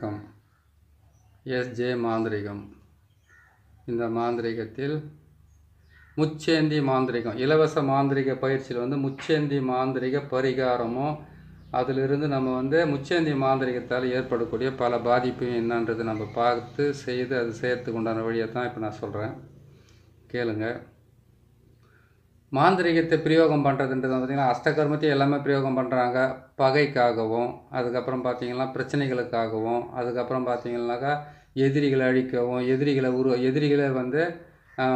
வணக்கம். எஸ்ஜே மாந்திரிகம். இந்த மாந்திரிகத்தில் முச்சேந்தி மாந்திரிகம், இலவச மாந்திரிக பயிற்சியில் முச்சேந்தி மாந்திரிக பரிகாரமும், அதிலிருந்து நம்ம முச்சேந்தி மாந்திரிகத்தால் ஏற்படக்கூடிய பல பாதிப்பு என்னன்றது நம்ம பார்த்து செய்து அது செய்யறதுக்கு உண்டான வழியை தான் இப்போ நான் சொல்கிறேன், கேளுங்க. மாந்திரிகத்தை பிரயோகம் பண்ணுறதுன்றது பார்த்திங்கன்னா அஷ்டகர்மத்தையும் எல்லாமே பிரயோகம் பண்ணுறாங்க. பகைக்காகவும், அதுக்கப்புறம் பார்த்திங்கன்னா பிரச்சனைகளுக்காகவும், அதுக்கப்புறம் பார்த்திங்கன்னாக்கா எதிரிகளை அழிக்கவும், எதிரிகளை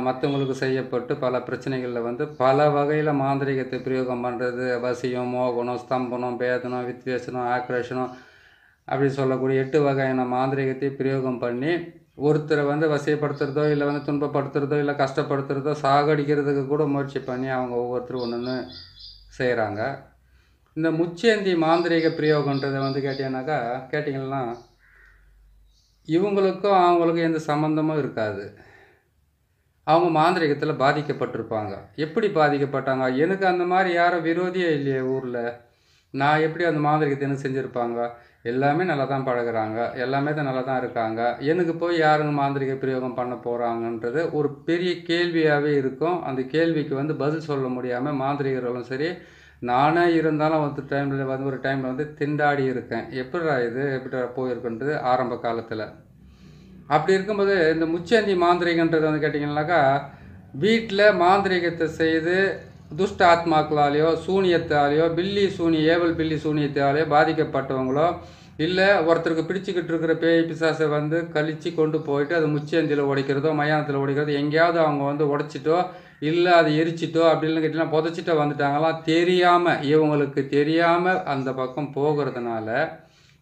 மற்றவங்களுக்கு செய்யப்பட்டு பல பிரச்சனைகளில் பல வகையில் மாந்திரிகத்தை பிரயோகம் பண்ணுறது. வசியம், மோகனம், ஸ்தம்பனம், பேதனம், வித்வேஷனம், ஆக்ரேஷனம் அப்படி சொல்லக்கூடிய 8 வகையான மாந்திரிகத்தை பிரயோகம் பண்ணி ஒருத்தரை வசியப்படுத்துறதோ இல்லை துன்பப்படுத்துறதோ இல்லை கஷ்டப்படுத்துறதோ சாகடிக்கிறதுக்கு கூட முயற்சி பண்ணி அவங்க ஒவ்வொருத்தரும் ஒன்று செய்கிறாங்க. இந்த முச்சேந்தி மாந்திரிக பிரயோகன்றதை கேட்டிங்கன்னா இவங்களுக்கும் அவங்களுக்கும் எந்த சம்மந்தமும் இருக்காது. அவங்க மாந்திரிகத்தில் பாதிக்கப்பட்டிருப்பாங்க. எப்படி பாதிக்கப்பட்டாங்க? எனக்கு அந்த மாதிரி யாரும் விரோதியே இல்லையே ஊரில். நான் எப்படி அந்த மாந்திரிகத்தை என்ன செஞ்சுருப்பாங்க? எல்லாமே நல்லா தான் பழகுறாங்க, எல்லாமே தான் நல்லா தான் இருக்காங்க. எனக்கு போய் யாருங்க மாந்திரிக பிரயோகம் பண்ண போகிறாங்கன்றது ஒரு பெரிய கேள்வியாகவே இருக்கும். அந்த கேள்விக்கு பதில் சொல்ல முடியாமல் மாந்திரிகர்களும் சரி, நானே இருந்தாலும் ஒரு டைமில் திண்டாடி இருக்கேன். எப்படிடா போயிருக்குன்றது ஆரம்ப காலத்தில். அப்படி இருக்கும்போது இந்த முச்சேந்தி மாந்திரிகன்றது கேட்டிங்கன்னாக்கா வீட்டில் மாந்திரிகத்தை செய்து துஷ்ட ஆத்மாக்களாலேயோ சூனியத்தாலேயோ ஏவல் பில்லி சூனியத்தாலேயோ பாதிக்கப்பட்டவங்களோ இல்லை ஒருத்தருக்கு பிடிச்சிக்கிட்டு இருக்கிற பேய் பிசாசை கழிச்சு கொண்டு போயிட்டு அது முச்சேந்தியில் உடைக்கிறதோ மயானத்தில் உடைக்கிறதோ எங்கேயாவது அவங்க உடைச்சிட்டோ இல்லை அது எரிச்சிட்டோ அப்படின்னு கேட்டிங்கன்னா புதைச்சிட்டோ வந்துட்டாங்களாம். இவங்களுக்கு தெரியாமல் அந்த பக்கம் போகிறதுனால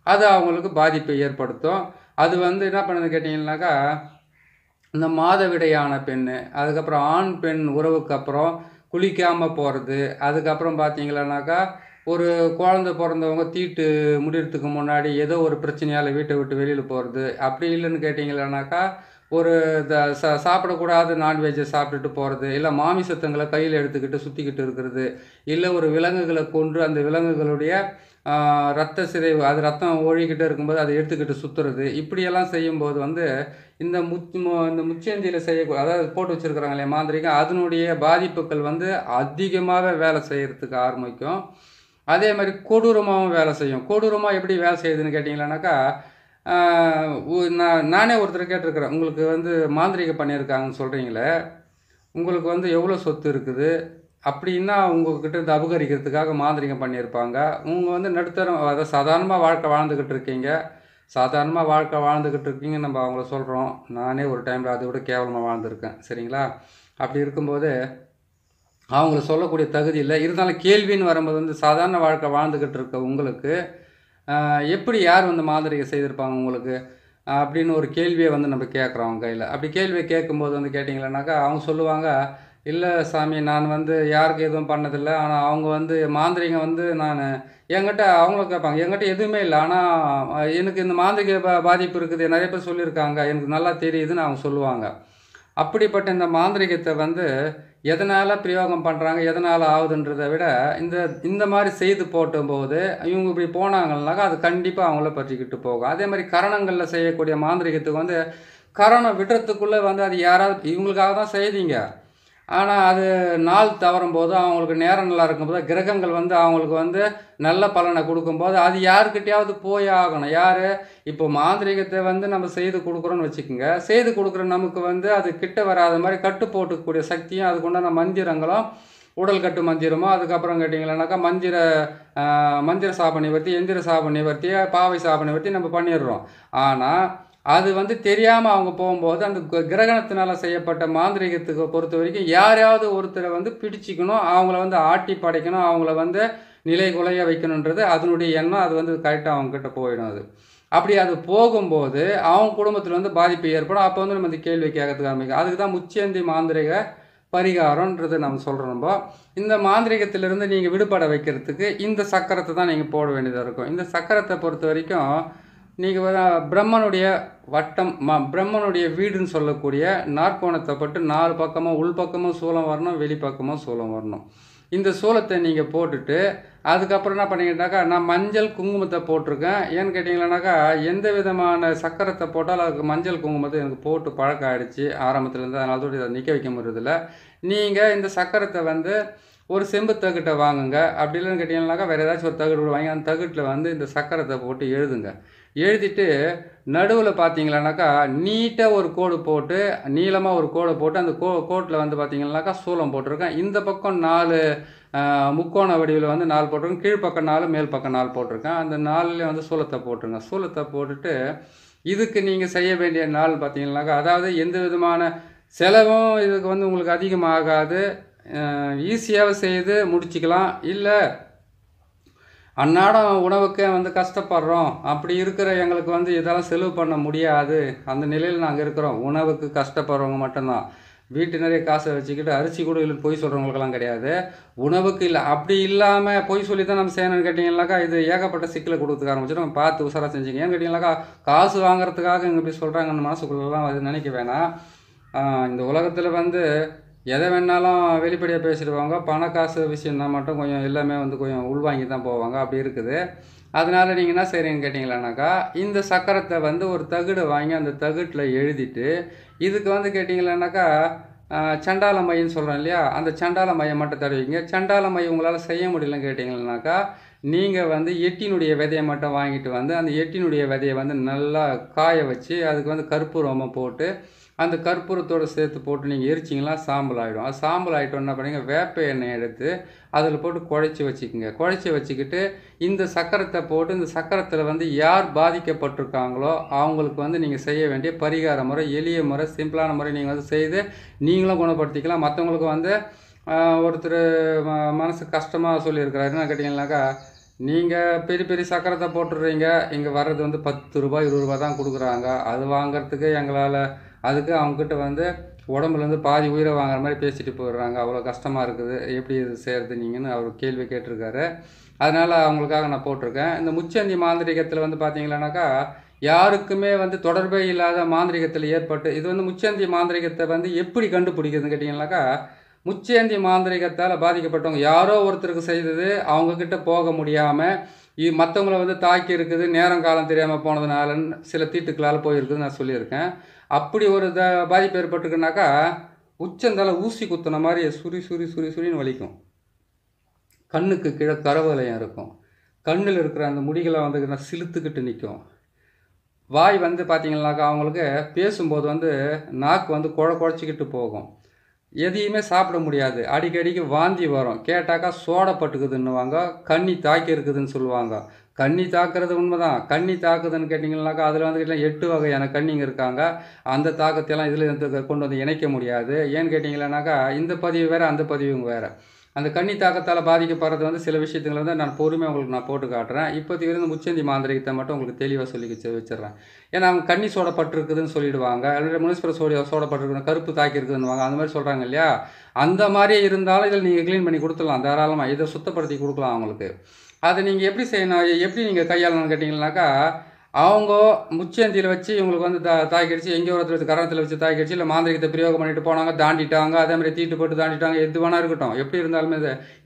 அது அவங்களுக்கு பாதிப்பை ஏற்படுத்தும். அது என்ன பண்ணுது கேட்டிங்கன்னாக்கா இந்த மாதவிடையான பெண்ணு, அதுக்கப்புறம் ஆண் பெண் உறவுக்கு அப்புறம் குளிக்காமல் போகிறது, அதுக்கப்புறம் பார்த்தீங்களானாக்கா ஒரு குழந்தை பிறந்தவங்க தீட்டு முடிகிறதுக்கு முன்னாடி ஏதோ ஒரு பிரச்சனையால் வீட்டை விட்டு வெளியில் போகிறது. அப்படி இல்லைன்னு கேட்டிங்களானாக்கா ஒரு சாப்பிடக்கூடாத நான்வெஜ்ஜை சாப்பிட்டுட்டு போகிறது, இல்லை மாமிசத்தங்களை கையில் எடுத்துக்கிட்டு சுற்றிக்கிட்டு இருக்கிறது, இல்லை ஒரு விலங்குகளை கொன்று அந்த விலங்குகளுடைய ரத்த சிதைவு, அது ரத்தம் ஒழிக்கிட்டே இருக்கும்போது அதை எடுத்துக்கிட்டு சுற்றுறது. இப்படியெல்லாம் செய்யும்போது இந்த முச்சேந்தியில் செய்யக்கூடிய, அதாவது போட்டு வச்சுருக்கிறாங்க இல்லையா மாந்திரிகம், அதனுடைய பாதிப்புகள் அதிகமாக வேலை செய்கிறதுக்கு ஆரம்பிக்கும். அதே மாதிரி கொடூரமாகவும் வேலை செய்யும். கொடூரமாக எப்படி வேலை செய்யுதுன்னு கேட்டிங்களானாக்கா நானே ஒருத்தர் கேட்டிருக்கிறேன், உங்களுக்கு மாந்திரிகம் பண்ணியிருக்காங்கன்னு சொல்கிறீங்களே, உங்களுக்கு எவ்வளோ சொத்து இருக்குது அப்படின்னா உங்கள்கிட்ட அபகரிக்கிறதுக்காக மாந்திரிகம் பண்ணியிருப்பாங்க. உங்கள் நடுத்தரம், அதாவது சாதாரணமாக வாழ்க்கை வாழ்ந்துக்கிட்டு இருக்கீங்க. நம்ம அவங்கள சொல்கிறோம். நானே ஒரு டைமில் அதை விட கேவலமாக வாழ்ந்துருக்கேன், சரிங்களா? அப்படி இருக்கும்போது அவங்கள சொல்லக்கூடிய தகுதி இல்லை. இருந்தாலும் கேள்வின்னு வரும்போது சாதாரண வாழ்க்கை வாழ்ந்துக்கிட்டு இருக்க உங்களுக்கு எப்படி யார் மாந்திரிகம் செய்திருப்பாங்க உங்களுக்கு அப்படின்னு ஒரு கேள்வியை நம்ம கேட்குறோம் அவங்க கையில். அப்படி கேள்வியை கேட்கும்போது கேட்டிங்களானாக்கா அவங்க சொல்லுவாங்க, இல்லை சாமி, நான் யாருக்கு எதுவும் பண்ணதில்லை. ஆனால் அவங்க மாந்திரிகம் நான் என்கிட்ட அவங்களும் கேட்பாங்க, என்கிட்ட எதுவுமே இல்லை, ஆனால் எனக்கு இந்த மாந்திரிக பாதிப்பு இருக்குது, நிறைய பேர் சொல்லியிருக்காங்க, எனக்கு நல்லா தெரியுதுன்னு அவங்க சொல்லுவாங்க. அப்படிப்பட்ட இந்த மாந்திரிகத்தை எதனால் பிரயோகம் பண்ணுறாங்க, எதனால் ஆகுதுன்றதை விட இந்த மாதிரி செய்து போட்டும்போது இவங்க இப்படி போனாங்கன்னாக்கா அது கண்டிப்பாக அவங்கள பற்றிக்கிட்டு போகும். அதே மாதிரி கரணங்களில் செய்யக்கூடிய மாந்திரிகத்துக்கு கரணம் விடுறதுக்குள்ளே அது யாராவது இவங்களுக்காக தான் செய்தீங்க, ஆனால் அது நாள் தவறும் போது, அவங்களுக்கு நேரம் நல்லா இருக்கும்போது, கிரகங்கள் அவங்களுக்கு நல்ல பலனை கொடுக்கும்போது அது யாருக்கிட்டையாவது போய் ஆகணும். யார் இப்போ மாந்திரிகத்தை நம்ம செய்து கொடுக்குறோன்னு வச்சுக்கோங்க, செய்து கொடுக்குற நமக்கு அது கிட்ட வராத மாதிரி கட்டு போட்டுக்கூடிய சக்தியும் அதுக்குண்டான மந்திரங்களும், உடல் கட்டு மந்திரமோ, அதுக்கப்புறம் கேட்டிங்களானாக்கா மந்திர சாப நிவர்த்தி, எந்திர சாப நிவர்த்தி, பாவை சாப நிவர்த்தி நம்ம பண்ணிடுறோம். ஆனால் அது தெரியாமல் அவங்க போகும்போது அந்த கிரகணத்தினால் செய்யப்பட்ட மாந்திரிகத்துக்கு பொறுத்த வரைக்கும் யாரையாவது ஒருத்தரை பிடிச்சிக்கணும், அவங்கள ஆட்டி படைக்கணும், அவங்கள நிலை குலைய வைக்கணுன்றது அதனுடைய எண்ணம். அது கரெக்டாக அவங்கக்கிட்ட போயிடும். அப்படி அது போகும்போது அவங்க குடும்பத்தில் பாதிப்பு ஏற்படும். அப்போ நம்ம இந்த கேள்வி கேட்கறதுக்கு ஆரம்பிக்கும். அதுக்கு தான் முச்சேந்தி மாந்திரிக பரிகாரம்ன்றது நம்ம சொல்கிறோம். நம்ம இந்த மாந்திரிகத்திலிருந்து நீங்கள் விடுபட வைக்கிறதுக்கு இந்த சக்கரத்தை தான் நீங்கள் போட வேண்டியதாக இருக்கும். இந்த சக்கரத்தை பொறுத்த வரைக்கும் நீங்கள் பிரம்மனுடைய வட்டம், பிரம்மனுடைய வீடுன்னு சொல்லக்கூடிய நாற்கோணத்தை பட்டு 4 பக்கமும், உள்பக்கமும் சூலம் வரணும், வெளிப்பக்கமும் சூலம் வரணும். இந்த சூளத்தை நீங்கள் போட்டுட்டு அதுக்கப்புறம் என்ன பண்ணிக்கிட்டாக்கா, நான் மஞ்சள் குங்குமத்தை போட்டிருக்கேன். ஏன்னு கேட்டிங்களானாக்கா, எந்த விதமான சக்கரத்தை போட்டாலும் அதுக்கு மஞ்சள் குங்குமத்தை எனக்கு போட்டு பழக்கம் ஆகிடுச்சு ஆரம்பத்துலேருந்து. அதனால தான் இதை நிற்க வைக்க முடியறதில்ல. நீங்கள் இந்த சக்கரத்தை வந்து ஒரு செம்பு தகுட்டை வாங்குங்க. அப்படி இல்லைன்னு கேட்டிங்கன்னாக்கா வேறு ஏதாச்சும் ஒரு தகுடு கூட வாங்கி அந்த தகுட்டில் வந்து இந்த சக்கரத்தை போட்டு எழுதுங்க. எழுதிட்டு நடுவில் பார்த்தீங்களானாக்கா நீட்டாக ஒரு கோடு போட்டு, நீளமாக ஒரு கோடை போட்டு அந்த கோட்டில் வந்து பார்த்தீங்கன்னாக்கா சூளம் போட்டிருக்கேன். இந்த பக்கம் 4 முக்கோண வடிவில் வந்து 4 போட்டிருக்கேன். கீழ்ப்பக்கம் 4, மேல் பக்கம் 4 போட்டிருக்கேன். அந்த 4லேயும் வந்து சூளத்தை போட்டுருங்க. சூளத்தை போட்டுட்டு இதுக்கு நீங்கள் செய்ய வேண்டிய நாள் பார்த்தீங்கன்னாக்கா, அதாவது எந்த விதமான செலவும் இதுக்கு வந்து உங்களுக்கு அதிகமாகாது. ஈஸியாக செய்து முடிச்சிக்கலாம். இல்லை அன்றாடம் உணவுக்கே வந்து கஷ்டப்படுறோம், அப்படி இருக்கிற எங்களுக்கு வந்து இதெல்லாம் செலவு பண்ண முடியாது, அந்த நிலையில் நாங்கள் இருக்கிறோம். உணவுக்கு கஷ்டப்படுறவங்க மட்டும்தான். வீட்டு நிறைய காசை வச்சுக்கிட்டு அரிசி கூட இல்லைன்னு பொய் சொல்கிறவங்களுக்கெல்லாம் கிடையாது. உணவுக்கு இல்லை, அப்படி இல்லாமல் பொய் சொல்லி தான் நம்ம செய்யணும்னு கேட்டிங்கனாக்கா இது ஏகப்பட்ட சிக்கலை கொடுத்துக்க ஆரம்பிச்சிடும். நம்ம பார்த்து உசாராக செஞ்சுங்க. ஏன்னு கேட்டிங்கனாக்கா காசு வாங்குறதுக்காக இங்கே இப்படி சொல்கிறாங்கன்னு மனசுக்குள்ளெல்லாம் அது நினைக்க வேணாம். இந்த உலகத்தில் வந்து எதை வேணாலும் வெளிப்படையாக பேசிடுவாங்க. பண காசு விஷயம்னா மட்டும் கொஞ்சம் எல்லாமே வந்து கொஞ்சம் உள்வாங்கி தான் போவாங்க. அப்படி இருக்குது. அதனால் நீங்கள் என்ன செய்கிறீங்கன்னு கேட்டிங்களானாக்கா, இந்த சக்கரத்தை வந்து ஒரு தகுடை வாங்கி அந்த தகுட்டில் எழுதிட்டு இதுக்கு வந்து கேட்டிங்களானாக்கா சண்டால மையன்னு சொல்கிறோம் இல்லையா, அந்த சண்டால மையம் மட்டும் தருவீங்க. சண்டால மையம் உங்களால் செய்ய முடியலன்னு கேட்டிங்களானாக்கா நீங்கள் வந்து எட்டினுடைய விதையை மட்டும் வாங்கிட்டு வந்து அந்த எட்டினுடைய விதையை வந்து நல்லா காய வச்சு அதுக்கு வந்து கற்பூரமாக போட்டு அந்த கற்பூரத்தோடு சேர்த்து போட்டு நீங்கள் எரிச்சிங்களா சாம்பல் ஆகிடும். அது சாம்பல் ஆகிட்டோம் என்ன பண்ணுங்க, வேப்ப எண்ணெய் எடுத்து அதில் போட்டு குழைச்சி வச்சுக்கோங்க. குழைச்சி வச்சுக்கிட்டு இந்த சக்கரத்தை போட்டு இந்த சக்கரத்தில் வந்து யார் பாதிக்கப்பட்டிருக்காங்களோ அவங்களுக்கு வந்து நீங்கள் செய்ய வேண்டிய பரிகார முறை, எளிய முறை, சிம்பிளான முறை நீங்கள் வந்து செய்து நீங்களும் குணப்படுத்திக்கலாம். மற்றவங்களுக்கு வந்து ஒருத்தர் மனசு கஷ்டமாக சொல்லியிருக்கிறாரு. என்ன கேட்டிங்கன்னாக்கா, நீங்கள் பெரிய பெரிய சக்கரத்தை போட்டுடுறீங்க, இங்கே வர்றது வந்து 10 ரூபாய் 20 ரூபா தான் கொடுக்குறாங்க, அது வாங்கிறதுக்கு எங்களால் அதுக்கு அவங்கக்கிட்ட வந்து உடம்புலேருந்து பாதி உயிரை வாங்குற மாதிரி பேசிட்டு போயிடுறாங்க, அவ்வளோ கஷ்டமாக இருக்குது, எப்படி இது செய்கிறது நீங்கன்னு அவர் கேள்வி கேட்டிருக்காரு. அதனால் அவங்களுக்காக நான் போட்டிருக்கேன். இந்த முச்சந்தி மாந்திரிகத்தில் வந்து பார்த்தீங்கன்னாக்கா யாருக்குமே வந்து தொடர்பே இல்லாத மாந்திரிகத்தில் ஏற்பட்டு இது வந்து முச்சந்தி மாந்திரிகத்தை வந்து எப்படி கண்டுபிடிக்கிறதுன்னு கேட்டிங்கன்னாக்கா, முச்சேந்தி மாந்திரிகத்தால் பாதிக்கப்பட்டவங்க யாரோ ஒருத்தருக்கு செய்தது அவங்கக்கிட்ட போக முடியாமல் மற்றவங்கள வந்து தாக்கி இருக்குது, நேரம் காலம் தெரியாமல் போனதுனாலன்னு சில தீட்டுக்களால் போயிருக்குதுன்னு நான் சொல்லியிருக்கேன். அப்படி ஒரு பாதிப்பு ஏற்பட்டுக்குனாக்கா உச்சந்தால ஊசி குத்துன மாதிரி சுரின்னு வலிக்கும். கண்ணுக்கு கீழே கரவலையம் இருக்கும். கண்ணில் இருக்கிற அந்த முடிகளை வந்து சிலுத்துக்கிட்டு நிற்கும். வாய் வந்து பார்த்தீங்கன்னாக்கா அவங்களுக்கு பேசும்போது வந்து நாக்கு வந்து குழச்சிக்கிட்டு போகும். எதையுமே சாப்பிட முடியாது. அடிக்கடிக்கு வாந்தி வரும். கேட்டாக்கா சோடப்பட்டுக்குதுன்னுவாங்க, கண்ணி தாக்கி இருக்குதுன்னு சொல்லுவாங்க. கண்ணி தாக்குறது உண்மைதான். கண்ணி தாக்குதுன்னு கேட்டிங்கன்னாக்கா அதில் வந்து 8 வகையான கண்ணிங்க இருக்காங்க. அந்த தாக்கத்தையெல்லாம் இதில் கொண்டு வந்து இணைக்க முடியாது. ஏன்னு கேட்டிங்கன்னாக்கா இந்த பதிவு வேறு அந்த பதிவுங்க வேறு. அந்த கண்ணி தாக்கத்தால் பாதிக்கப்படுறது வந்து சில விஷயத்துங்களை வந்து நான் பொறுமையாக உங்களுக்கு நான் போட்டு காட்டுறேன். இப்போதைக்கு வந்து முச்சந்தி மாந்திரிகத்தை மட்டும் உங்களுக்கு தெளிவாக சொல்லி வச்சிடுறேன். ஏன்னா அவங்க கண்ணி சோடப்பட்டிருக்குதுன்னு சொல்லிடுவாங்க, அல்லது முனிஸ்பர சோடப்பட்டிருக்குன்னு கருப்பு தாக்கியிருக்குதுன்னுவாங்க, அந்த மாதிரி சொல்கிறாங்க இல்லையா. அந்த மாதிரியே இருந்தாலும் இதில் நீங்கள் க்ளீன் பண்ணி கொடுத்துடலாம் தாராளமாக. இதை சுத்தப்படுத்தி கொடுக்கலாம் அவங்களுக்கு. அதை நீங்கள் எப்படி செய்யணும், எப்படி நீங்கள் கையாளணும்னு கேட்டிங்கன்னாக்கா, அவங்க முச்சேந்தியில் வச்சு இவங்களுக்கு வந்து தாக்கிடுச்சு, எங்கேயோ ஒருத்தர் வச்சு கரணத்தில் வச்சு தாக்கிடுச்சு, இல்லை மாந்திரிகத்தை பிரயோகம் பண்ணிட்டு போனாங்க, தாண்டிட்டாங்க, அதேமாதிரி தீட்டு போட்டு தாண்டிட்டாங்க, எது வேணா இருக்கட்டும், எப்படி இருந்தாலுமே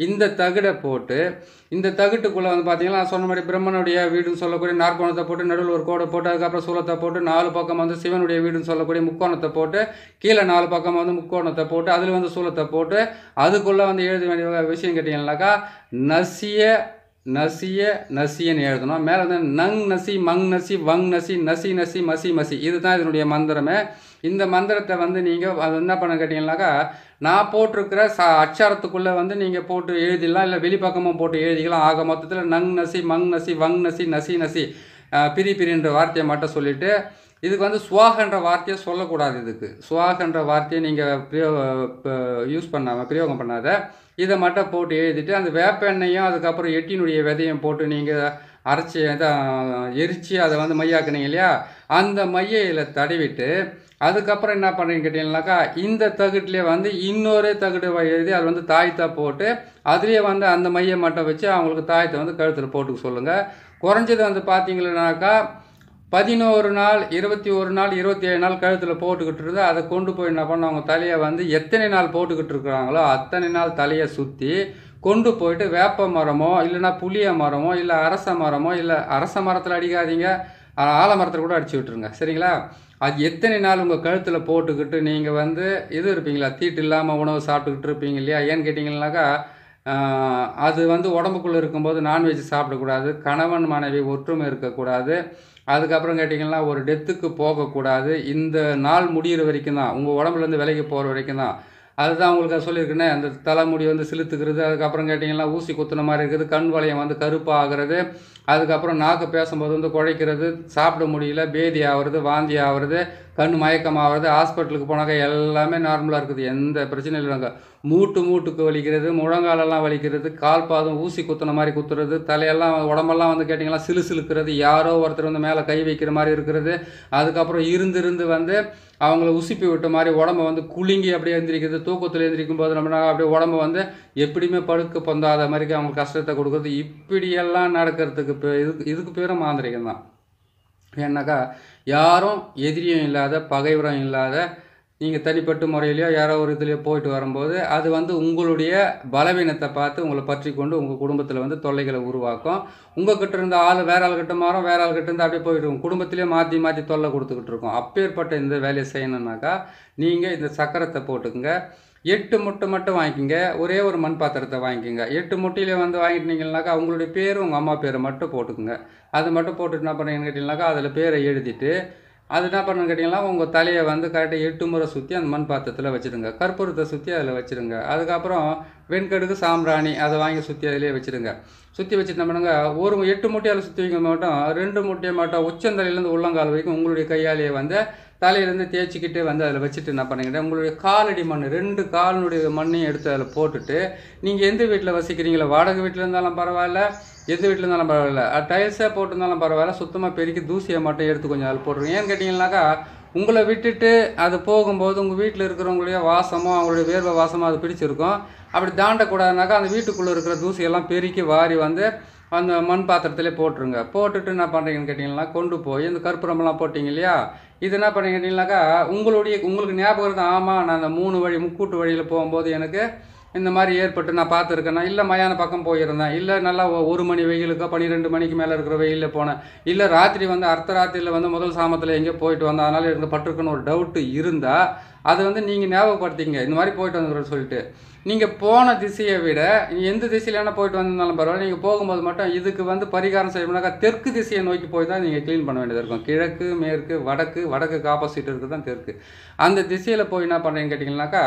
இந்த தகுடை போட்டு இந்த தகுட்டுக்குள்ளே வந்து பார்த்தீங்கன்னா நான் சொன்ன மாதிரி பிரம்மனுடைய வீடுன்னு சொல்லக்கூடிய நாற்கோணத்தை போட்டு நடுவில் ஒரு கோடை போட்டு அதுக்கப்புறம் சூலத்தை போட்டு 4 பக்கம் வந்து சிவனுடைய வீடுன்னு சொல்லக்கூடிய முக்கோணத்தை போட்டு கீழே 4 பக்கம் வந்து முக்கோணத்தை போட்டு அதில் வந்து சூலத்தை போட்டு அதுக்குள்ளே வந்து எழுத வேண்டிய விஷயம் கேட்டிங்கன்னாக்கா நசியன்னு எழுதணும். மேலே வந்து நங் நசி மங் நசி வங் நசி நசி நசி மசி மசி, இதுதான் இதனுடைய மந்திரமே. இந்த மந்திரத்தை வந்து நீங்கள் அது என்ன பண்ண கேட்டிங்கன்னாக்கா நான் போட்டிருக்கிற அச்சாரத்துக்குள்ளே வந்து நீங்கள் போட்டு எழுதிடலாம், இல்லை வெளிப்பக்கமும் போட்டு எழுதிக்கலாம். ஆக மொத்தத்தில் நங் நசி மங் நசி வங் நசி நசி நசி பிரின்ற வார்த்தையை மட்டும் சொல்லிவிட்டு இதுக்கு வந்து சுவாகன்ற வார்த்தையை சொல்லக்கூடாது. இதுக்கு சுவாகன்ற வார்த்தையை நீங்கள் யூஸ் பண்ணாமல் பிரயோகம் பண்ணாத, இதை மட்டும் போட்டு எழுதிட்டு அந்த வேப்ப எண்ணெயும் அதுக்கப்புறம் எட்டினுடைய விதையும் போட்டு நீங்கள் அரைச்சி எரித்து அதை வந்து மையாக்குனீங்க இல்லையா, அந்த மையில் தடவிட்டு அதுக்கப்புறம் என்ன பண்ணுறீங்கன்னு கேட்டிங்கன்னாக்கா இந்த தகுட்டிலே வந்து இன்னொரு தகுடு எழுதி அது வந்து தாயத்தை போட்டு அதுலேயே வந்து அந்த மையை மட்டும் வச்சு அவங்களுக்கு தாயத்தை வந்து கழுத்தில் போட்டுக்க சொல்லுங்கள். குறைஞ்சது வந்து பார்த்தீங்கன்னாக்கா 11 நாள் 21 நாள் 27 நாள் கழுத்தில் போட்டுக்கிட்டு இருந்து அதை கொண்டு போய் என்ன பண்ண அவங்க தலையை வந்து எத்தனை நாள் போட்டுக்கிட்டு இருக்கிறாங்களோ அத்தனை நாள் தலையை சுற்றி கொண்டு போயிட்டு வேப்ப மரமோ இல்லைன்னா புளிய மரமோ இல்லை அரச மரமோ இல்லை அரச மரத்தில் அடிக்காதீங்க, ஆலமரத்தில் கூட அடிச்சு விட்டுருங்க. சரிங்களா? அது எத்தனை நாள் உங்கள் கழுத்தில் போட்டுக்கிட்டு நீங்கள் வந்து இது இருப்பீங்களா, தீட்டு இல்லாமல் உணவு சாப்பிட்டுக்கிட்டு இருப்பீங்க இல்லையா? ஏன்னு கேட்டிங்கன்னாக்கா அது வந்து உடம்புக்குள்ளே இருக்கும்போது நான்வெஜ் சாப்பிடக்கூடாது, கணவன் மனைவி ஒற்றுமை இருக்கக்கூடாது, அதுக்கப்புறம் கேட்டிங்கன்னா ஒரு டெத்துக்கு போகக்கூடாது. இந்த நாள் முடிகிற வரைக்கும் தான், உங்கள் உடம்புலேருந்து விலைக்கு போகிற வரைக்கும் தான். அதுதான் உங்களுக்கு சொல்லியிருக்கேனே, அந்த தலைமுடி வந்து சிலுத்துக்கிறது, அதுக்கப்புறம் கேட்டிங்கன்னா ஊசி குத்துன மாதிரி இருக்குது, கண் வளையம் வந்து கருப்பாக ஆகிறது, அதுக்கப்புறம் நாக்கு பேசும்போது வந்து குழைக்கிறது, சாப்பிட முடியல, பேதி ஆகிறது, வாந்தி ஆகிறது, கண் மயக்கம் ஆகிறது, ஹாஸ்பிட்டலுக்கு போனாக்கா எல்லாமே நார்மலாக இருக்குது, எந்த பிரச்சனையும் இல்லைங்க. மூட்டுக்கு வலிக்கிறது, முழங்காலெல்லாம் வலிக்கிறது, கால் பாதம் ஊசி குத்துன மாதிரி குத்துறது, தலையெல்லாம் உடம்பெல்லாம் வந்து கேட்டிங்கன்னா சிலுக்கிறது, யாரோ ஒருத்தர் வந்து மேலே கை வைக்கிற மாதிரி இருக்கிறது, அதுக்கப்புறம் இருந்து வந்து அவங்கள உசுப்பி விட்ட மாதிரி உடம்பை வந்து குலுங்கி அப்படியே எழுந்திரிக்கிறது, தூக்கத்தில் எழுந்திரிக்கும் போது நம்ம அப்படியே உடம்பை வந்து எப்படியுமே படுக்க பொந்தாத மாதிரி அவங்களுக்கு கஷ்டத்தை கொடுக்குறது, இப்படியெல்லாம் நடக்கிறதுக்கு இதுக்கு பேரும் மாந்திரிகம் தான். ஏன்னாக்கா யாரும் எதிரியும் இல்லாத, பகைவரும் இல்லாத, நீங்கள் தனிப்பட்ட முறையிலையோ யாரோ ஒரு இதுலையோ போயிட்டு வரும்போது அது வந்து உங்களுடைய பலவீனத்தை பார்த்து உங்களை பற்றி கொண்டு உங்கள் குடும்பத்தில் வந்து தொல்லைகளை உருவாக்கும். உங்கள் கிட்ட இருந்த ஆள் வேற ஆள்கிட்ட மாறும், வேற ஆள்கிட்ட இருந்து அப்படியே போயிட்டு இருக்கும், குடும்பத்திலே மாற்றி தொல்லை கொடுத்துக்கிட்டு இருக்கோம். அப்பேற்பட்ட இந்த வேலையை செய்யணுன்னாக்கா நீங்கள் இந்த சக்கரத்தை போட்டுக்குங்க. 8 முட்டை மட்டும் வாங்கிக்கோங்க. ஒரே ஒரு மண் பாத்திரத்தை வாங்கிக்கோங்க. 8 முட்டையிலே வந்து வாங்கிட்டீங்கன்னாக்கா உங்களுடைய பேர் உங்கள் அம்மா பேரை மட்டும் போட்டுக்குங்க. அது மட்டும் போட்டுட்டு என்ன பண்ணுறீங்கன்னு கேட்டிங்கனாக்கா அதில் பேரை எழுதிட்டு அது என்ன பண்ணணும்னு கேட்டிங்கன்னா உங்கள் தலையை வந்து கரெக்டாக 8 முறை சுற்றி அந்த மண் பாத்திரத்தில் வச்சுடுங்க. கற்பூரத்தை சுற்றி அதில் வச்சுருங்க. அதுக்கப்புறம் வெண்கடுகு சாம்பிராணி அதை வாங்கி சுற்றி அதிலே வச்சுடுங்க. சுற்றி வச்சுட்டு என்ன பண்ணுங்க, ஒரு 8 முட்டையால் சுற்றி வைக்க மாட்டோம், 2 முட்டையை மாட்டோம், உச்சந்தலையிலேருந்து உள்ளங்கால் வரைக்கும் உங்களுடைய கையாலேயே வந்து தலையிலேருந்து தேய்ச்சிக்கிட்டே வந்து அதில் வச்சுட்டு என்ன பண்ணுங்கன்னா உங்களுடைய காலடி மண் 2 காலினுடைய மண்ணையும் எடுத்து அதில் போட்டுட்டு, நீங்கள் எந்த வீட்டில் வசிக்கிறீங்களோ, வாடகை வீட்டில் இருந்தாலும் பரவாயில்ல, எந்த வீட்டில் இருந்தாலும் பரவாயில்ல, டைல்ஸாக போட்டிருந்தாலும் பரவாயில்ல, சுத்தமாக பெருக்கி தூசியை மட்டும் எடுத்து கொஞ்சம் அதில் போட்டுருங்க. ஏன்னு கேட்டிங்கன்னாக்கா உங்களை விட்டுட்டு அது போகும்போது உங்கள் வீட்டில் இருக்கிறவங்களுடைய வாசமோ அவங்களுடைய வேர்வை வாசமோ அது பிடிச்சிருக்கும். அப்படி தாண்டக்கூடாதுனாக்கா அந்த வீட்டுக்குள்ளே இருக்கிற தூசியெல்லாம் பெருக்கி வாரி வந்து அந்த மண் பாத்திரத்திலே போட்டுருங்க. போட்டுட்டு என்ன பண்ணுறீங்கன்னு கேட்டிங்கன்னா கொண்டு போய் இந்த கற்பூரமெல்லாம் போட்டிங்க இல்லையா, இது என்ன பண்ணுறீங்க கேட்டிங்கனாக்கா உங்களுக்கு ஞாபகம் தான், ஆமாம் நான் அந்த 3 வழி முக்கூட்டு வழியில் போகும்போது எனக்கு இந்த மாதிரி ஏற்பட்டு நான் பார்த்துருக்கேன்னா, இல்லை மயான பக்கம் போயிருந்தேன், இல்லை நல்லா 1 மணி வெயிலுக்கோ 12 மணிக்கு மேலே இருக்கிற வெயிலில் போனேன், இல்லை ராத்திரி வந்து அர்த்தராத்திரியில் வந்து முதல் சாமத்தில் எங்கேயோ போயிட்டு வந்தேன், அதனால் எனக்கு பட்டிருக்குன்னு ஒரு டவுட்டு இருந்தால் அது வந்து நீங்கள் ஞாபகப்படுத்திங்க, இந்த மாதிரி போயிட்டு வந்துக்கிறோன்னு சொல்லிட்டு. நீங்கள் போன திசையை விட எந்த திசையிலான போயிட்டு வந்திருந்தாலும் பரவாயில்ல, நீங்கள் போகும்போது மட்டும் இதுக்கு வந்து பரிகாரம் செய்யணும்னாக்கா தெற்கு திசையை நோக்கி போய் தான் நீங்கள் க்ளீன் பண்ண வேண்டியது இருக்கும். கிழக்கு மேற்கு வடக்குக்கு ஆப்போசிட் இருக்குது தான் தெற்கு. அந்த திசையில் போய் என்ன பண்ணுறீங்கன்னு கேட்டிங்கன்னாக்கா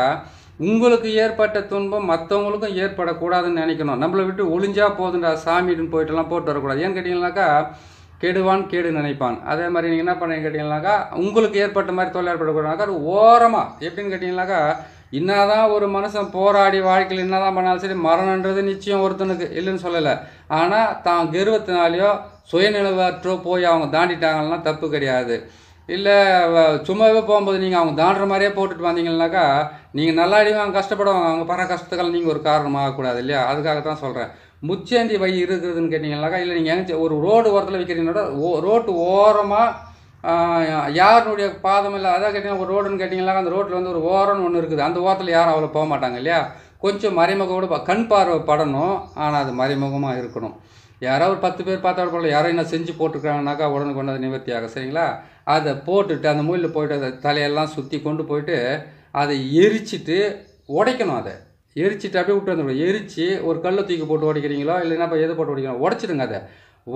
உங்களுக்கு ஏற்பட்ட துன்பம் மற்றவங்களுக்கும் ஏற்படக்கூடாதுன்னு நினைக்கணும். நம்மளை விட்டு ஒளிஞ்சா போதுண்டா சாமின்னு போயிட்டுலாம் போட்டு வரக்கூடாது. ஏன்னு கேட்டிங்கன்னாக்கா கெடுவான் கேடு நினைப்பான். அதே மாதிரி நீங்கள் என்ன பண்ணுறீங்க கேட்டிங்கன்னாக்கா உங்களுக்கு ஏற்பட்ட மாதிரி தொல்லை ஏற்படக்கூடாதுனாக்கா அது ஓரமாக எப்படின்னு கேட்டிங்கன்னாக்கா என்னதான் ஒரு மனுஷன் போராடி வாழ்க்கையில் என்னதான் பண்ணாலும் சரி மரணன்றது நிச்சயம் ஒருத்தனுக்கு இல்லைன்னு சொல்லலை. ஆனால் தான் கர்வத்தினாலேயோ சுயநிலவற்றோ போய் அவங்க தாண்டிட்டாங்கன்னா தப்பு கிடையாது. இல்லை சும்மாவே போகும்போது நீங்கள் அவங்க தாண்டுற மாதிரியே போட்டுட்டு வந்தீங்கன்னாக்கா நீங்கள் நல்லாடியும் அவங்க கஷ்டப்படுவாங்க, அவங்க பர கஷ்டத்துக்கள் நீங்கள் ஒரு காரணமாகக்கூடாது இல்லையா? அதுக்காக தான் சொல்கிறேன். முச்சேந்தி வழி இருக்குதுன்னு கேட்டிங்கன்னாக்கா, இல்லை நீங்கள் எங்கே ஒரு ரோடு ஓரத்தில் வைக்கிறீங்கன்னா ரோட்டு ஓரமாக யாருடைய பாதம் இல்லை, அதான் கேட்டிங்கன்னா ஒரு ரோடுன்னு கேட்டிங்கன்னாக்கா அந்த ரோட்டில் வந்து ஒரு ஓரம்னு ஒன்று இருக்குது, அந்த ஓரத்தில் யாரும் அவ்வளோ போக மாட்டாங்க இல்லையா? கொஞ்சம் மறைமுகோடு கண் பார்வை படணும், ஆனால் அது மறைமுகமாக இருக்கணும். யாரோ ஒரு 10 பேர் பார்த்தா போல யாரோ என்ன செஞ்சு போட்டுருக்காங்கனாக்கா உடனுக்கு கொண்டு நிவர்த்தியாக சரிங்களா? அதை போட்டுட்டு அந்த மூலையில் போய்ட்டு அதை தலையெல்லாம் சுற்றி கொண்டு போயிட்டு அதை எரிச்சிட்டு உடைக்கணும். அதை எரிச்சிட்டு அப்படியே விட்டு வந்துடும். எரித்து ஒரு கல்லை தூக்கி போட்டு உடைக்கிறீங்களோ இல்லைன்னா இப்போ எது போட்டு உடைக்கணும், உடச்சிடுங்க. அதை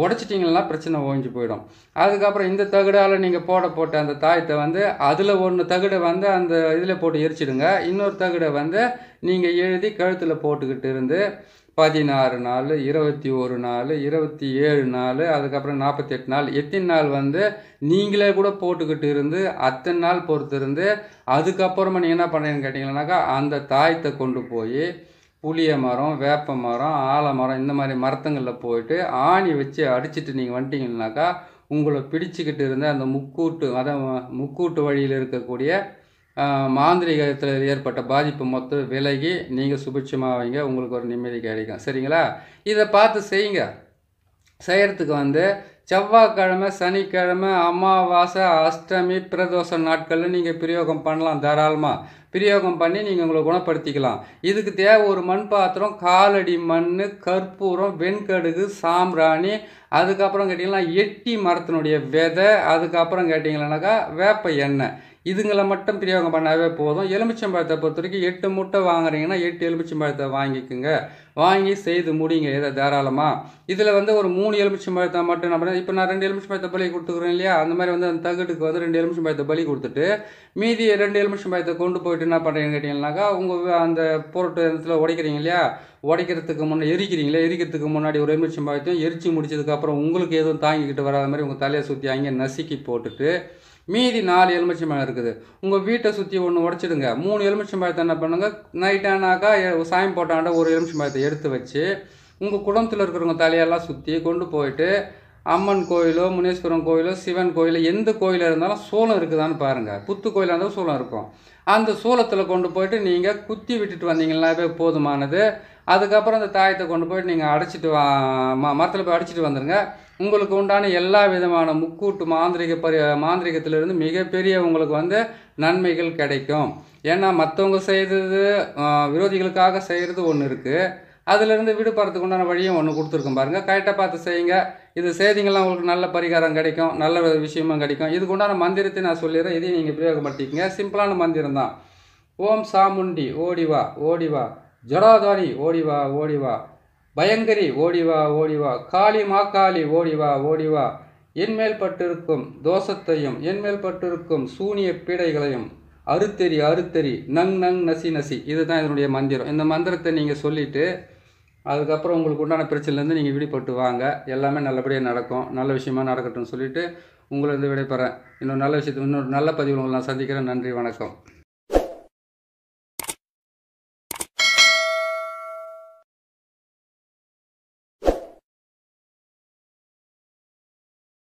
உடச்சிட்டிங்கன்னா பிரச்சனை ஓஞ்சி போயிடும். அதுக்கப்புறம் இந்த தகடால் நீங்கள் போட்ட அந்த தாயத்தை வந்து அதில் ஒன்று தகடை வந்து அந்த இதில் போட்டு எரிச்சிடுங்க. இன்னொரு தகடை வந்து நீங்கள் எழுதி கழுத்தில் போட்டுக்கிட்டு இருந்து 16 நாள், 21 நாள், 27 நாள், அதுக்கப்புறம் 48 நாள், எத்தனை நாள் வந்து நீங்களே கூட போட்டுக்கிட்டு இருந்து அத்தனை நாள் பொறுத்து இருந்து அதுக்கப்புறமா நீங்கள் என்ன பண்ணுறீங்கன்னு கேட்டிங்கன்னாக்கா அந்த தாயத்தை கொண்டு போய் புளிய மரம், வேப்ப மரம், ஆலமரம் இந்த மாதிரி மரத்துங்களில் போயிட்டு ஆணி வச்சு அடிச்சுட்டு நீங்கள் வந்துட்டீங்கன்னாக்கா உங்களை பிடிச்சிக்கிட்டு இருந்த அந்த முக்கூட்டு வழியில் இருக்கக்கூடிய மாந்திரிகத்தில் ஏற்பட்ட பாதிப்பு மொத்தம் விலகி நீங்கள் சுபிட்சமாக வைங்க, உங்களுக்கு ஒரு நிம்மதி கிடைக்கும் சரிங்களா? இதை பார்த்து செய்யுங்க. செய்கிறதுக்கு வந்து செவ்வாய்க்கிழமை, சனிக்கிழமை, அமாவாசை, அஷ்டமி, பிரதோஷ நாட்களில் நீங்கள் பிரயோகம் பண்ணலாம் தாராளமாக. பிரயோகம் பண்ணி நீங்கள் உங்களை குணப்படுத்திக்கலாம். இதுக்கு தேவை ஒரு மண் பாத்திரம், காலடி மண், கற்பூரம், வெண்கடுகு, சாம்பிராணி, அதுக்கப்புறம் கேட்டிங்கன்னா எட்டி மரத்தினுடைய விதை, அதுக்கப்புறம் கேட்டிங்கன்னாக்கா வேப்ப எண்ணெய். இதுங்களை மட்டும் பிரயோகம் பண்ணாவே போதும். எலுமிச்சம்பழத்தை பொறுத்த வரைக்கும் 8 முட்டை வாங்குறீங்கன்னா 8 எலுமிச்சம்பழத்தை வாங்கிக்கோங்க. வாங்கி செய்து முடிங்க இதை தாராளமாக. இதில் வந்து ஒரு 3 எலுமிச்சம்பழத்தை மட்டும் என்ன பண்ண, இப்போ நான் 2 எலுமிச்சம்பழத்தை பலி கொடுத்துக்குறேன் இல்லையா, அந்த மாதிரி வந்து அந்த தகட்டுக்கு வந்து 2 எலுமிச்சம்பழத்தை பலி கொடுத்துட்டு மீதி 2 எலுமிச்சம்பழத்தை கொண்டு போயிட்டு என்ன பண்ணுறீங்கன்னு கேட்டிங்கன்னாக்கா, உங்கள் அந்த பொருட்டு இடத்துல உடைக்கிறீங்க இல்லையா, உடைக்கிறதுக்கு முன்னே எரிக்கிறதுக்கு முன்னாடி ஒரு எலுமிச்சம்பழத்தையும் எரிச்சு முடிச்சதுக்கப்புறம் உங்களுக்கு எதுவும் தாங்கிக்கிட்டு வராத மாதிரி உங்கள் தலையை சுற்றி அங்கே நசுக்கி போட்டுட்டு மீதி 4 எலுமிச்சம்பழம் இருக்குது, உங்கள் வீட்டை சுற்றி ஒன்று உடச்சிடுங்க. 3 எலுமிச்சம்பழத்தை என்ன பண்ணுங்க, நைட்டானாக்கா சாயம் போட்டாண்ட ஒரு எலுமிச்சம்பழத்தை எடுத்து வச்சு உங்கள் குடும்பத்தில் இருக்கிறவங்க தலையெல்லாம் சுற்றி கொண்டு போயிட்டு அம்மன் கோயிலோ, முனீஸ்வரன் கோயிலோ, சிவன் கோயிலோ, எந்த கோயிலாக இருந்தாலும் சூளம் இருக்குதான்னு பாருங்கள். புத்து கோயிலாக இருந்தாலும் சூளம் இருக்கும். அந்த சூளத்தில் கொண்டு போயிட்டு நீங்கள் குத்தி விட்டுட்டு வந்தீங்கன்னாவே போதுமானது. அதுக்கப்புறம் அந்த தாயத்தை கொண்டு போயிட்டு நீங்கள் அடைச்சிட்டு மரத்தில் போய் அடிச்சிட்டு வந்துடுங்க. உங்களுக்கு உண்டான எல்லா விதமான முக்கூட்டு மாந்திரிகத்திலிருந்து மிகப்பெரிய உங்களுக்கு வந்து நன்மைகள் கிடைக்கும். ஏன்னா மற்றவங்க செய்கிறது விரோதிகளுக்காக செய்கிறது ஒன்று இருக்குது, அதிலிருந்து விடுபடுறதுக்கு உண்டான வழியும் ஒன்று கொடுத்துருக்கோம் பாருங்கள். கரெக்டாக பார்த்து செய்யுங்க. இது செய்திங்கள்லாம் உங்களுக்கு நல்ல பரிகாரம் கிடைக்கும், நல்ல விஷயமும் கிடைக்கும். இதுக்கு உண்டான மந்திரத்தை நான் சொல்லிடுறேன், இதையும் நீங்கள் பிரயோகப்படுத்திக்கங்க. சிம்பிளான மந்திரம் தான். ஓம் சாமுண்டி ஓடிவா ஓடிவா, ஜடாதாரி ஓடிவா ஓடிவா, பயங்கரி ஓடிவா ஓடிவா, காளி மாக்காளி ஓடிவா ஓடிவா, என்மேல் பட்டிருக்கும் தோஷத்தையும் என்மேல் பட்டிருக்கும் சூனிய பீடைகளையும் அறுத்தெறி அறுத்தெறி, நங் நங் நசி நசி. இதுதான் இதனுடைய மந்திரம். இந்த மந்திரத்தை நீங்கள் சொல்லிவிட்டு அதுக்கப்புறம் உங்களுக்கு உண்டான பிரச்சனைலேருந்து நீங்கள் விடுபட்டு வாங்க. எல்லாமே நல்லபடியாக நடக்கும், நல்ல விஷயமா நடக்கட்டும்னு சொல்லிவிட்டு உங்களை விடைபெறேன். இன்னொரு நல்ல விஷயத்தை இன்னொரு நல்ல பதிவில் உங்களை நான் சந்திக்கிறேன். நன்றி, வணக்கம்.